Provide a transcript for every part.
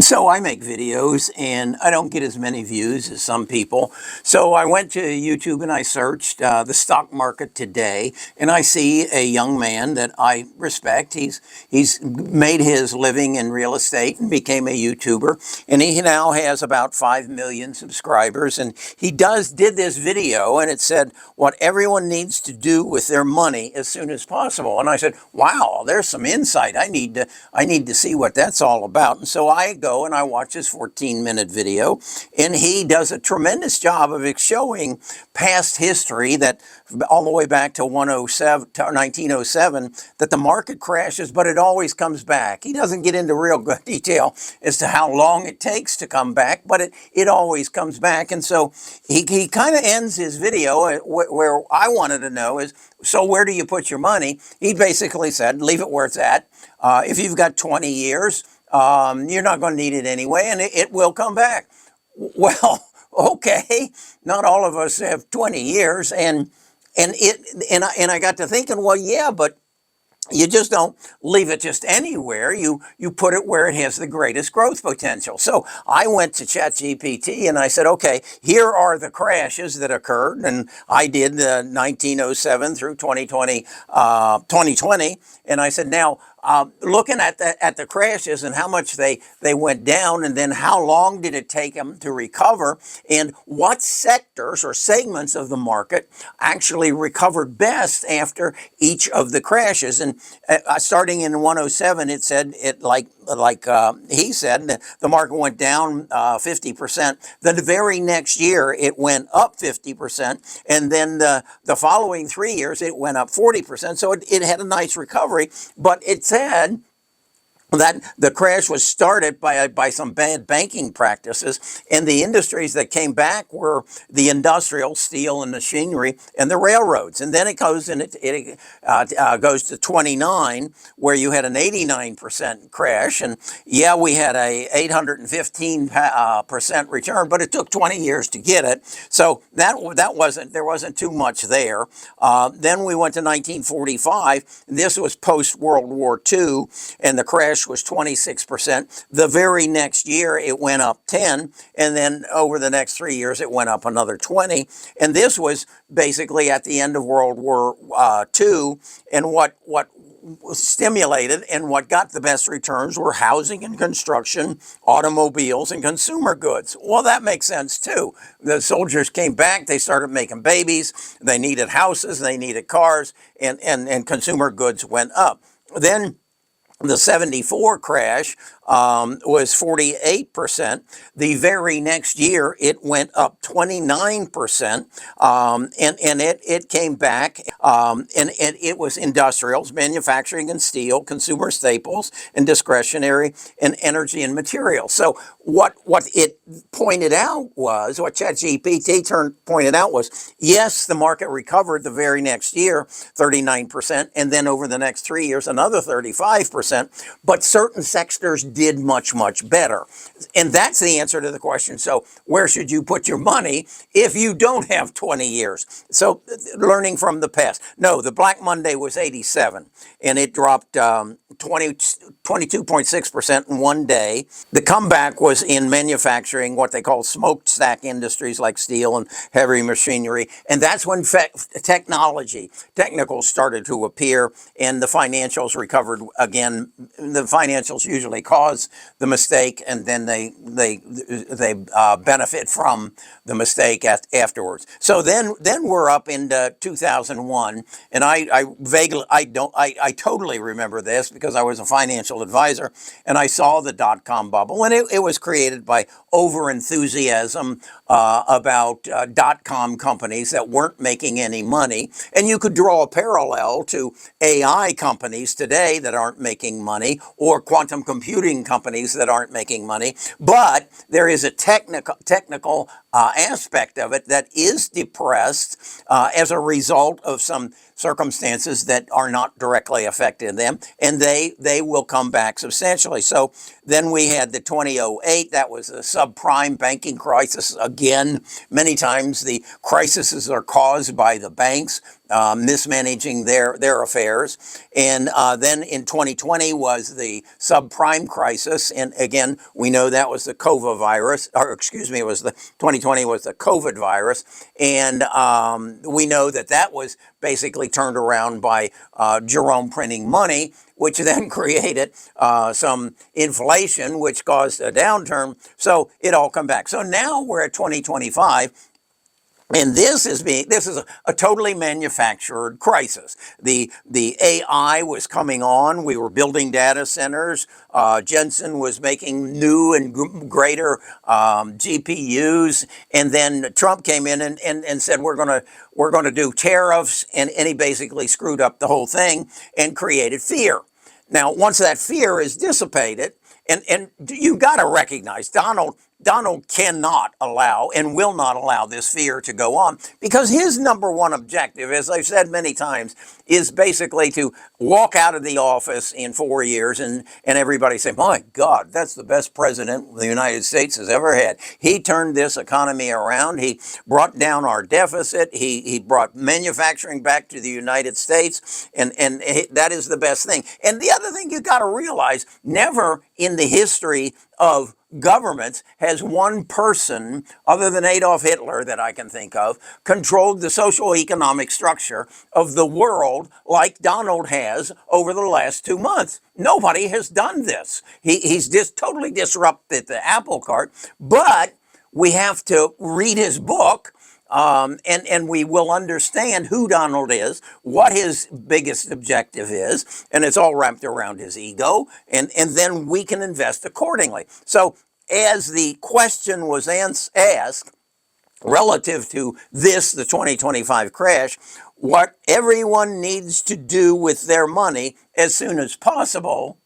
So I make videos and I don't get as many views as some people. So I went to YouTube and I searched the stock market today, and I see a young man that I respect. He's made his living in real estate and became a YouTuber, and he now has about 5 million subscribers. And he did this video, and it said what everyone needs to do with their money as soon as possible. And I said, wow, there's some insight. I need to see what that's all about. And so I go and I watch his 14-minute video, and he does a tremendous job of showing past history that all the way back to 1907, that the market crashes, but it always comes back. He doesn't get into real good detail as to how long it takes to come back, but it always comes back. And so he kind of ends his video where I wanted to know is, so where do you put your money? He basically said, leave it where it's at. If you've got 20 years, you're not going to need it anyway, and it will come back. Well, okay, not all of us have 20 years, and I got to thinking, well, yeah, but you just don't leave it just anywhere. You put it where it has the greatest growth potential. So I went to ChatGPT and I said, okay, here are the crashes that occurred. And I did 1907 through 2020. And I said, now, looking at the crashes and how much they went down, and then how long did it take them to recover, and what sectors or segments of the market actually recovered best after each of the crashes. And starting in 107, it said he said the market went down 50%. Then the very next year it went up 50%, and then the following 3 years it went up 40%. So it had a nice recovery, but it said that the crash was started by some bad banking practices, and the industries that came back were the industrial, steel and machinery, and the railroads. And then it goes goes to 29, where you had an 89% crash, and yeah, we had a 815% return, but it took 20 years to get it. So there wasn't too much there. Then we went to 1945. This was post World War II, and the crash was 26%. The very next year it went up 10, and then over the next 3 years it went up another 20. And this was basically at the end of World War II, and what stimulated and what got the best returns were housing and construction, automobiles, and consumer goods. Well, that makes sense too. The soldiers came back, they started making babies, they needed houses, they needed cars, and consumer goods went up. Then the 74 crash was 48%. The very next year, it went up 29%, and it came back, and it was industrials, manufacturing and steel, consumer staples, and discretionary, and energy and materials. So what it pointed out was, what ChatGPT pointed out was, yes, the market recovered the very next year, 39%, and then over the next 3 years, another 35%. But certain sectors did much, much better. And that's the answer to the question. So where should you put your money if you don't have 20 years? So learning from the past. No, the Black Monday was 87, and it dropped 22.6% in one day. The comeback was in manufacturing, what they call smokestack industries like steel and heavy machinery. And that's when technicals started to appear, and the financials recovered again. The financials usually cause the mistake, and then they benefit from the mistake afterwards. So then we're up into 2001, and I totally remember this because I was a financial advisor, and I saw the dot-com bubble, and it was created by over-enthusiasm about dot-com companies that weren't making any money. And you could draw a parallel to AI companies today that aren't making money, or quantum computing companies that aren't making money. But there is a technical aspect of it that is depressed as a result of some circumstances that are not directly affecting them, and they will come back substantially. So then we had the 2008, that was a subprime banking crisis. Again, many times the crises are caused by the banks mismanaging their affairs. And then in 2020 was the subprime crisis. And again, we know that was the COVID virus, or excuse me, it was the 2020 was the COVID virus. And we know that that was basically turned around by Jerome printing money, which then created some inflation, which caused a downturn. So it all come back. So now we're at 2025. And this is a totally manufactured crisis. The AI was coming on. We were building data centers. Jensen was making new and greater GPUs, and then Trump came in and said we're gonna do tariffs, and he basically screwed up the whole thing and created fear. Now, once that fear is dissipated, and you got to recognize Donald cannot allow and will not allow this fear to go on, because his number one objective, as I've said many times, is basically to walk out of the office in 4 years and everybody say, my God, that's the best president the United States has ever had. He turned this economy around. He brought down our deficit. He brought manufacturing back to the United States, and that is the best thing. And the other thing you got to realize, never in the history of governments has one person, other than Adolf Hitler that I can think of, controlled the social economic structure of the world like Donald has over the last 2 months. Nobody has done this. He's just totally disrupted the apple cart, but we have to read his book. And we will understand who Donald is, what his biggest objective is, and it's all wrapped around his ego, and then we can invest accordingly. So as the question was asked relative to this, the 2025 crash, what everyone needs to do with their money as soon as possible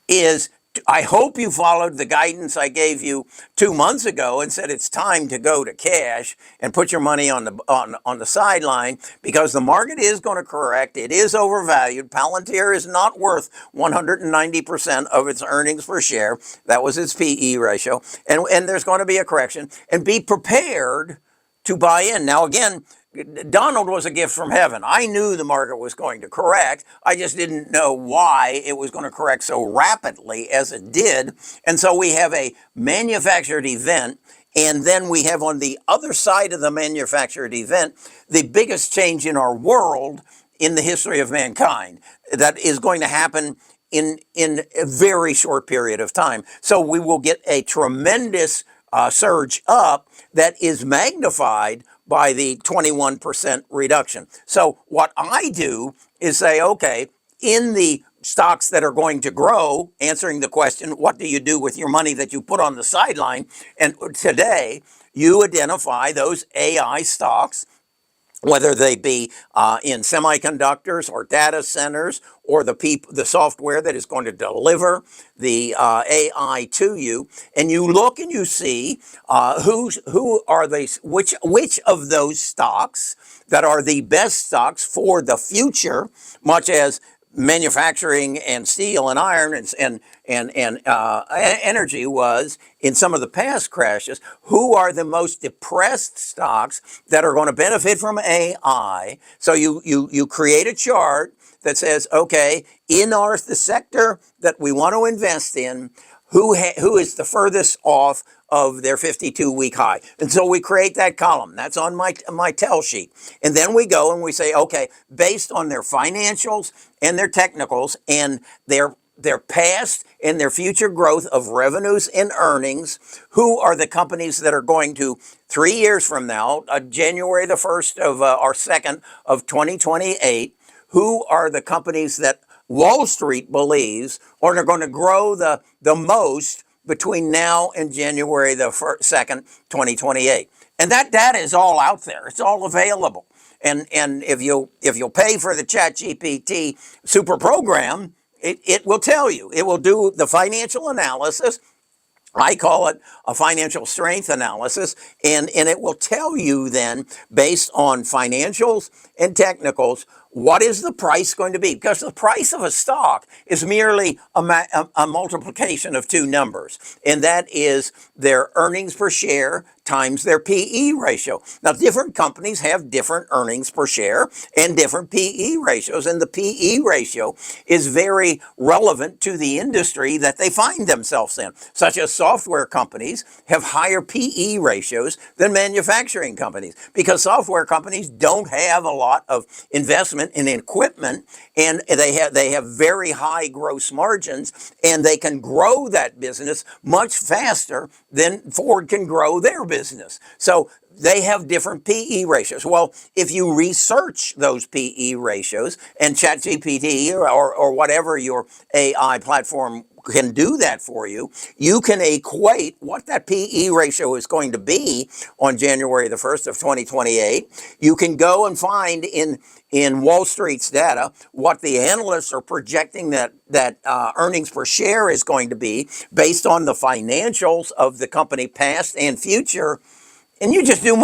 is, I hope you followed the guidance I gave you 2 months ago and said it's time to go to cash and put your money on the sideline, because the market is going to correct. It is overvalued. Palantir is not worth 190% of its earnings per share. That was its PE ratio. And there's going to be a correction. And be prepared to buy in. Now, again, Donald was a gift from heaven. I knew the market was going to correct. I just didn't know why it was going to correct so rapidly as it did. And so we have a manufactured event, and then we have on the other side of the manufactured event the biggest change in our world in the history of mankind that is going to happen in a very short period of time. So we will get a tremendous surge up that is magnified by the 21% reduction. So what I do is say, okay, in the stocks that are going to grow, answering the question, what do you do with your money that you put on the sideline? And today, you identify those AI stocks, whether they be in semiconductors or data centers, or the software that is going to deliver the AI to you, and you look and you see who are which of those stocks that are the best stocks for the future, much as manufacturing and steel and iron and energy was in some of the past crashes. Who are the most depressed stocks that are going to benefit from AI? So you create a chart that says, okay, in the sector that we want to invest in, who is the furthest off of their 52-week high. And so we create that column. That's on my tell sheet. And then we go and we say, okay, based on their financials and their technicals and their past and their future growth of revenues and earnings, who are the companies that are going to, 3 years from now, January the 1st of or 2nd of 2028, who are the companies that Wall Street believes are going to grow the most between now and January the 2nd, 2028. And that data is all out there. It's all available. And if you'll pay for the ChatGPT super program, it will tell you. It will do the financial analysis I call it a financial strength analysis, and it will tell you then, based on financials and technicals, what is the price going to be? Because the price of a stock is merely a multiplication of two numbers, and that is their earnings per share times their PE ratio. Now, different companies have different earnings per share and different PE ratios, and the PE ratio is very relevant to the industry that they find themselves in, such as software companies have higher PE ratios than manufacturing companies because software companies don't have a lot of investment in equipment, and they have very high gross margins, and they can grow that business much faster than Ford can grow their business. So they have different PE ratios. Well, if you research those PE ratios, and ChatGPT or whatever your AI platform can do that for you, you can equate what that PE ratio is going to be on January the 1st of 2028. You can go and find in Wall Street's data what the analysts are projecting that earnings per share is going to be based on the financials of the company past and future, and you just do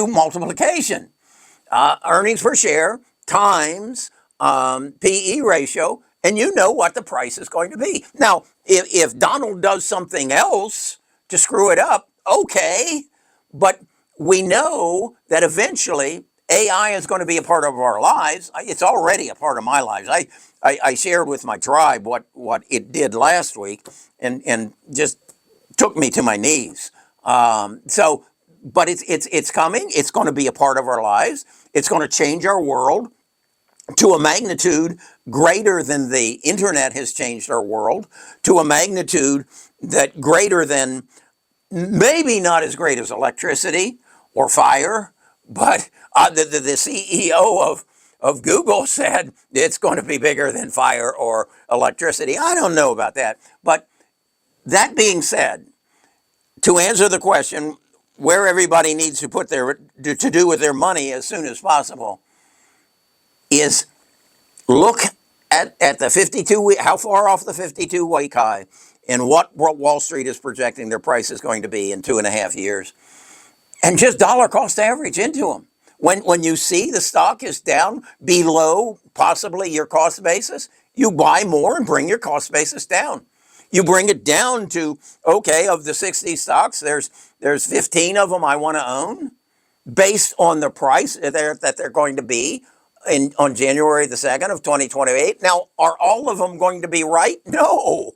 multiplication. Earnings per share times PE ratio, and you know what the price is going to be. Now, if Donald does something else to screw it up, okay, but we know that eventually AI is going to be a part of our lives. It's already a part of my lives. I shared with my tribe what it did last week, and just took me to my knees. But it's coming. It's going to be a part of our lives. It's going to change our world to a magnitude greater than the internet has changed our world, to a magnitude that greater than, maybe not as great as electricity or fire, but the CEO of Google said it's going to be bigger than fire or electricity. I don't know about that. But that being said, to answer the question where everybody needs to put to do with their money as soon as possible, is look at the 52-week, how far off the 52-week high, and what Wall Street is projecting their price is going to be in 2.5 years, and just dollar cost average into them. When you see the stock is down below possibly your cost basis, you buy more and bring your cost basis down. You bring it down to, okay, of the 60 stocks, there's 15 of them I want to own based on the price that they're going to be on January the 2nd of 2028. Now, are all of them going to be right? No.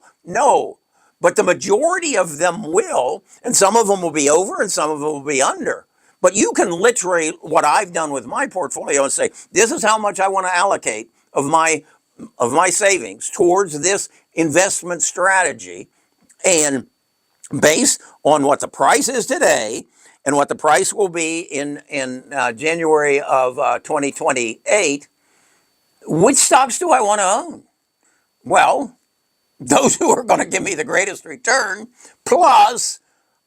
But the majority of them will, and some of them will be over and some of them will be under. But you can literally, what I've done with my portfolio, and say, this is how much I want to allocate of my savings towards this investment strategy. And based on what the price is today and what the price will be in January of 2028, which stocks do I want to own? Well, those who are going to give me the greatest return, plus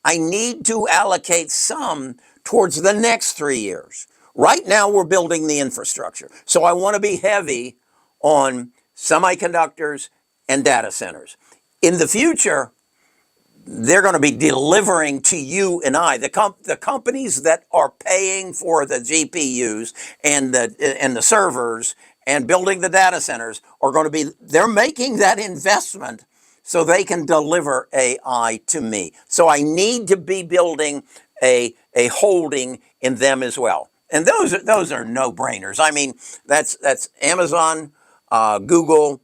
I need to allocate some towards the next 3 years. Right now, we're building the infrastructure. So I want to be heavy on semiconductors and data centers. In the future, they're going to be delivering to you and I. The companies that are paying for the GPUs and the servers and building the data centers are going to be, they're making that investment so they can deliver AI to me. So I need to be building a holding in them as well. And those are no-brainers. I mean, that's Amazon, Google,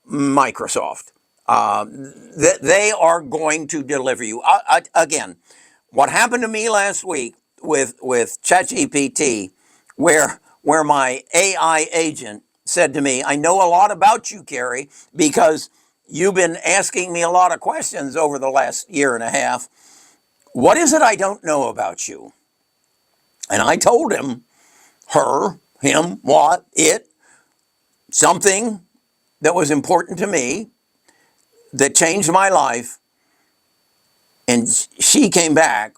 Microsoft. They are going to deliver you. Again, what happened to me last week with ChatGPT, where my AI agent said to me, I know a lot about you, Kerry, because you've been asking me a lot of questions over the last year and a half. What is it I don't know about you? And I told him, her, him, what, it, something that was important to me, that changed my life. And she came back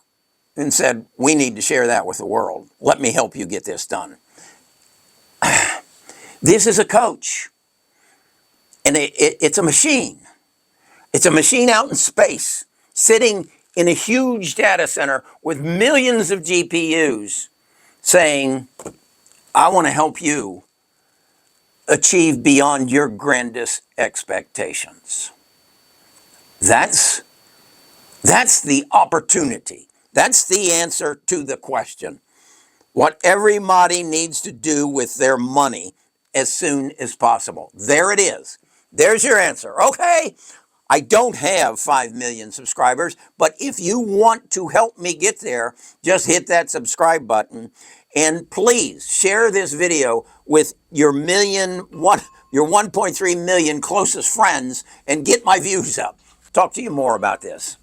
and said, we need to share that with the world. Let me help you get this done. This is a coach. And it's a machine. It's a machine out in space. sitting in a huge data center with millions of GPUs saying, I want to help you achieve beyond your grandest expectations. That's the opportunity. That's the answer to the question. What everybody needs to do with their money as soon as possible. There it is. There's your answer. Okay, I don't have 5 million subscribers, but if you want to help me get there, just hit that subscribe button. And please share this video with your 1.3 million closest friends and get my views up. Talk to you more about this.